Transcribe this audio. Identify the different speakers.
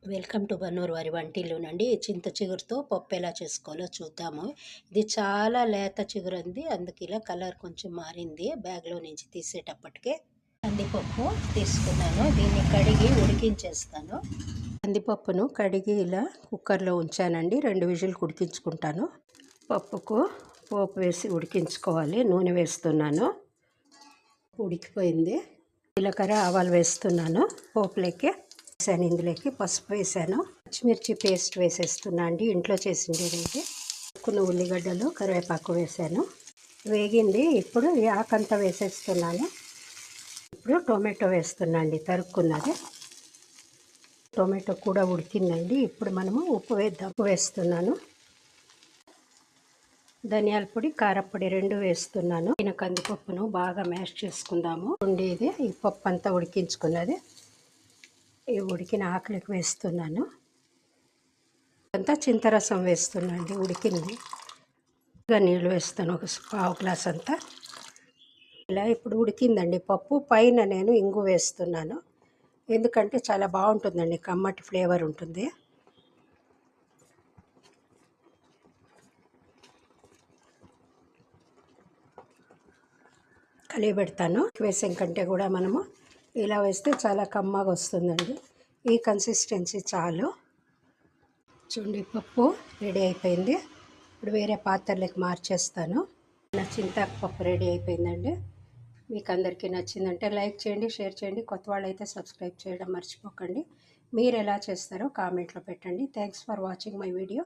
Speaker 1: Welcome to Bannur వారి వంటిల్లునండి. చింత చిగురుతో పప్పు ఎలా చేసుకోవాలో చూద్దాము. ఇది చాలా లేత చిగురు అంది, అందుకు ఇలా కలర్ కొంచెం మారింది బ్యాగ్లో నుంచి తీసేటప్పటికే. కందిపప్పు తీసుకున్నాను, దీన్ని కడిగి ఉడికించేస్తాను. కందిపప్పును కడిగి ఇలా కుక్కర్లో ఉంచానండి, 2 విజిల్ ఉడికించుకుంటాను. పప్పుకు పోపు వేసి ఉడికించుకోవాలి. నూనె వేస్తున్నాను, ఉడికిపోయింది. జీలకర్ర ఆవాలు వేస్తున్నాను పోపులోకి. వేసాను, ఇందులోకి పసుపు వేసాను, పచ్చిమిర్చి పేస్ట్ వేసేస్తున్నా అండి, ఇంట్లో చేసిండేది ఇది. కొన్ని ఉల్లిగడ్డలు కరివేపాకు వేసాను, వేగింది. ఇప్పుడు ఈ ఆకంతా వేసేస్తున్నాను. ఇప్పుడు టొమాటో వేస్తున్నా అండి, తరుక్కున్నది. టొమాటో కూడా ఉడికిందండి. ఇప్పుడు మనము ఉప్పు వేద్దాం. ఉప్పు వేస్తున్నాను, ధనియాల పొడి కారపొడి 2 వేస్తున్నాను. నేను కందిపప్పును బాగా మ్యాష్ చేసుకుందాము. ఉండేది ఈ పప్పు అంతా ఉడికించుకున్నది ఈ ఉడికిన ఆకులకు వేస్తున్నాను. అంతా చింతరసం వేస్తున్నా అండి, ఉడికింది. ఇంకా నీళ్ళు వేస్తాను, ఒక పావు గ్లాస్ అంతా. ఇలా ఇప్పుడు ఉడికిందండి పప్పు. పైన నేను ఇంగు వేస్తున్నాను, ఎందుకంటే చాలా బాగుంటుందండి, కమ్మటి ఫ్లేవర్ ఉంటుంది. కలిపెడతాను. వేసాం కంటే కూడా మనము ఇలా వేస్తే చాలా కమ్మగా వస్తుందండి. ఈ కన్సిస్టెన్సీ చాలు. చూడండి, పప్పు రెడీ అయిపోయింది. ఇప్పుడు వేరే పాత్రలోకి మార్చేస్తాను. నా చింతాకు పప్పు రెడీ అయిపోయిందండి. మీకు అందరికీ నచ్చిందంటే లైక్ చేయండి, షేర్ చేయండి. కొత్త వాళ్ళు అయితే సబ్స్క్రైబ్ చేయడం మర్చిపోకండి. మీరు ఎలా చేస్తారో కామెంట్లో పెట్టండి. Thanks for watching my video.